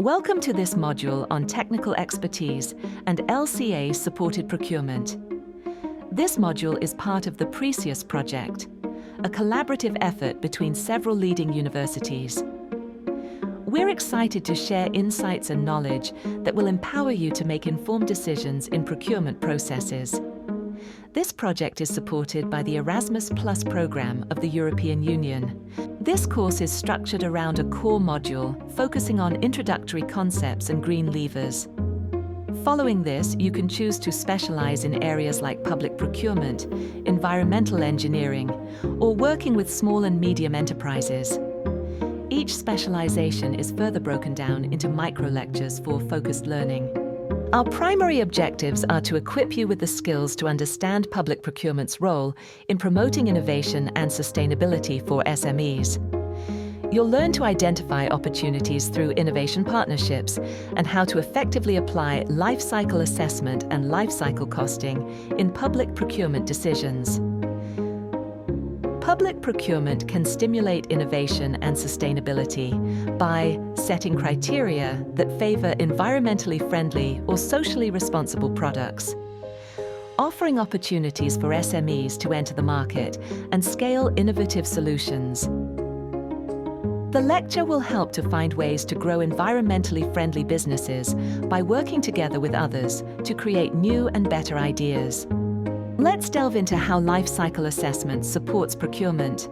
Welcome to this module on technical expertise and LCA-supported procurement. This module is part of the Precius project, a collaborative effort between several leading universities. We're excited to share insights and knowledge that will empower you to make informed decisions in procurement processes. This project is supported by the Erasmus Plus program of the European Union. This course is structured around a core module focusing on introductory concepts and green levers. Following this, you can choose to specialize in areas like public procurement, environmental engineering, or working with small and medium enterprises. Each specialization is further broken down into micro-lectures for focused learning. Our primary objectives are to equip you with the skills to understand public procurement's role in promoting innovation and sustainability for SMEs. You'll learn to identify opportunities through innovation partnerships and how to effectively apply life cycle assessment and life cycle costing in public procurement decisions. Public procurement can stimulate innovation and sustainability by setting criteria that favor environmentally friendly or socially responsible products, offering opportunities for SMEs to enter the market and scale innovative solutions. The lecture will help to find ways to grow environmentally friendly businesses by working together with others to create new and better ideas. Let's delve into how life cycle assessment supports procurement.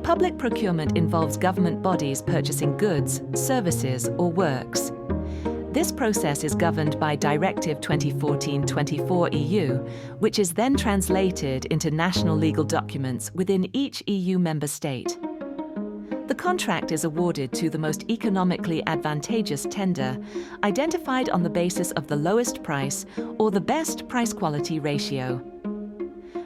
Public procurement involves government bodies purchasing goods, services, or works. This process is governed by Directive 2014/24 EU, which is then translated into national legal documents within each EU member state. The contract is awarded to the most economically advantageous tender, identified on the basis of the lowest price or the best price-quality ratio.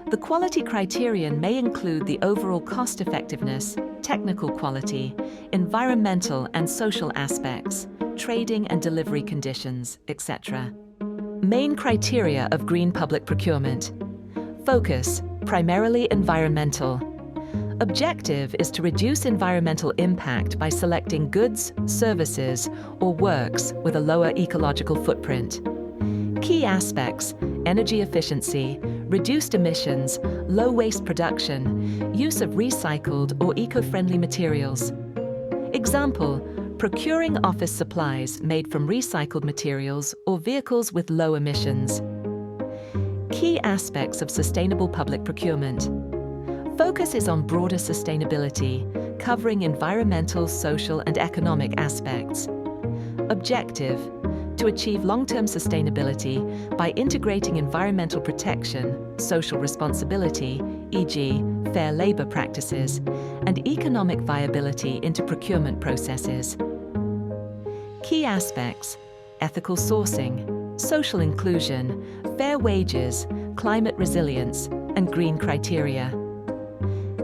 The quality criterion may include the overall cost-effectiveness, technical quality, environmental and social aspects, trading and delivery conditions, etc. Main criteria of green public procurement. Focus, primarily environmental. Objective is to reduce environmental impact by selecting goods, services, or works with a lower ecological footprint. Key aspects: energy efficiency, reduced emissions, low waste production, use of recycled or eco-friendly materials. Example, procuring office supplies made from recycled materials or vehicles with low emissions. Key aspects of sustainable public procurement. Focus is on broader sustainability, covering environmental, social, and economic aspects. Objective: to achieve long-term sustainability by integrating environmental protection, social responsibility, e.g., fair labor practices, and economic viability into procurement processes. Key aspects: ethical sourcing, social inclusion, fair wages, climate resilience, and green criteria.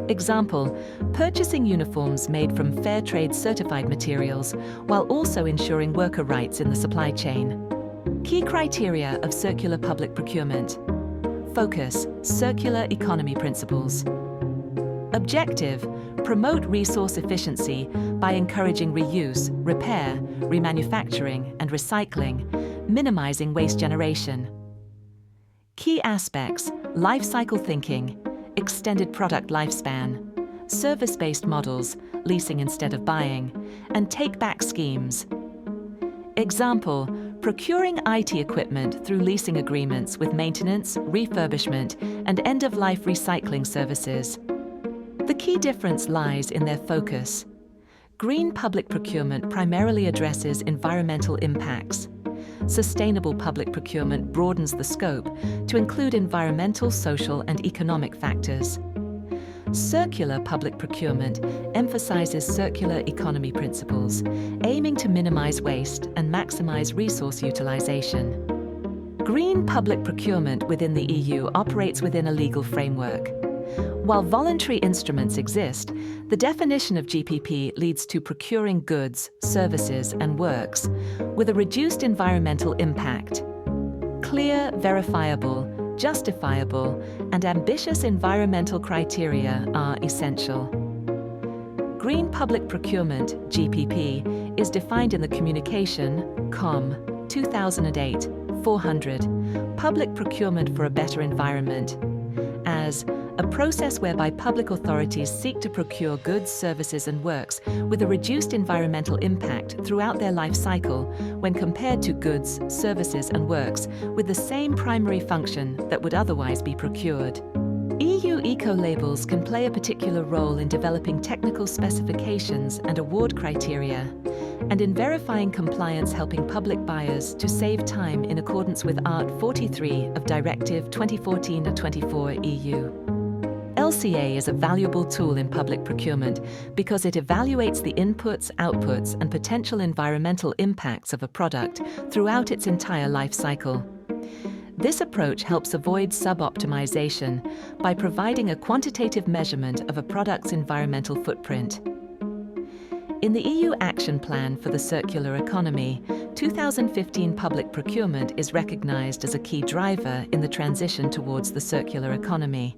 Example, purchasing uniforms made from fair trade certified materials while also ensuring worker rights in the supply chain. Key criteria of circular public procurement. Focus, circular economy principles. Objective, promote resource efficiency by encouraging reuse, repair, remanufacturing, and recycling, minimizing waste generation. Key aspects, life cycle thinking, extended product lifespan, service-based models, leasing instead of buying, and take-back schemes. Example, procuring IT equipment through leasing agreements with maintenance, refurbishment, and end-of-life recycling services. The key difference lies in their focus. Green public procurement primarily addresses environmental impacts. Sustainable public procurement broadens the scope to include environmental, social, and economic factors. Circular public procurement emphasizes circular economy principles, aiming to minimize waste and maximize resource utilization. Green public procurement within the EU operates within a legal framework. While voluntary instruments exist, the definition of GPP leads to procuring goods, services, and works with a reduced environmental impact. Clear, verifiable, justifiable, and ambitious environmental criteria are essential. Green public procurement, GPP, is defined in the Communication, Com. 2008, 400, Public Procurement for a Better Environment, as a process whereby public authorities seek to procure goods, services and works with a reduced environmental impact throughout their life cycle when compared to goods, services and works with the same primary function that would otherwise be procured. EU eco-labels can play a particular role in developing technical specifications and award criteria, and in verifying compliance, helping public buyers to save time in accordance with Art 43 of Directive 2014/24 EU. LCA is a valuable tool in public procurement because it evaluates the inputs, outputs, and potential environmental impacts of a product throughout its entire life cycle. This approach helps avoid sub-optimization by providing a quantitative measurement of a product's environmental footprint. In the EU Action Plan for the Circular Economy, 2015 public procurement is recognized as a key driver in the transition towards the circular economy.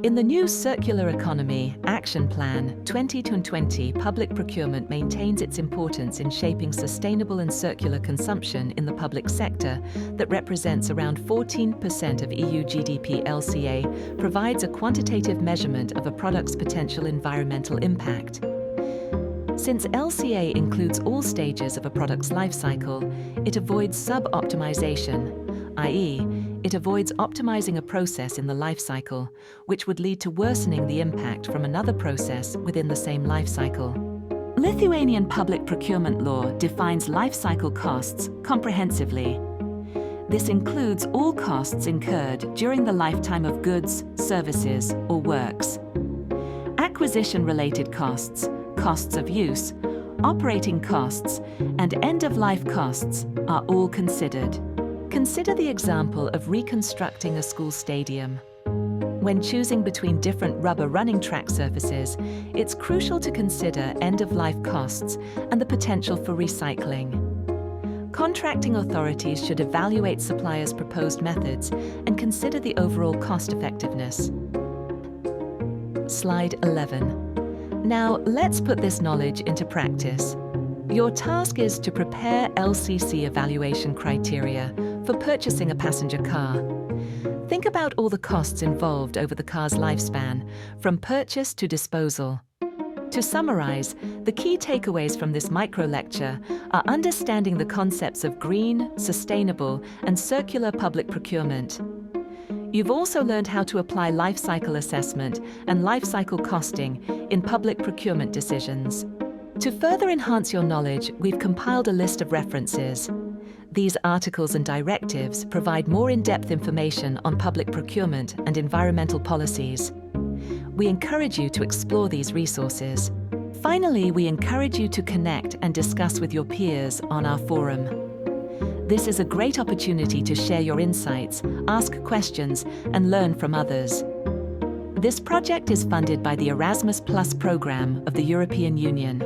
In the new Circular Economy Action Plan 2020, public procurement maintains its importance in shaping sustainable and circular consumption in the public sector that represents around 14% of EU GDP. LCA provides a quantitative measurement of a product's potential environmental impact. Since LCA includes all stages of a product's life cycle, it avoids sub-optimization, i.e., it avoids optimizing a process in the life cycle, which would lead to worsening the impact from another process within the same life cycle. Lithuanian public procurement law defines life cycle costs comprehensively. This includes all costs incurred during the lifetime of goods, services, or works. Acquisition-related costs, costs of use, operating costs, and end-of-life costs are all considered. Consider the example of reconstructing a school stadium. When choosing between different rubber running track surfaces, it's crucial to consider end-of-life costs and the potential for recycling. Contracting authorities should evaluate suppliers' proposed methods and consider the overall cost-effectiveness. Slide 11. Now, let's put this knowledge into practice. Your task is to prepare LCC evaluation criteria for purchasing a passenger car. Think about all the costs involved over the car's lifespan, from purchase to disposal. To summarize, the key takeaways from this micro-lecture are understanding the concepts of green, sustainable, and circular public procurement. You've also learned how to apply life cycle assessment and life cycle costing in public procurement decisions. To further enhance your knowledge, we've compiled a list of references. These articles and directives provide more in-depth information on public procurement and environmental policies. We encourage you to explore these resources. Finally, we encourage you to connect and discuss with your peers on our forum. This is a great opportunity to share your insights, ask questions, and learn from others. This project is funded by the Erasmus Plus program of the European Union.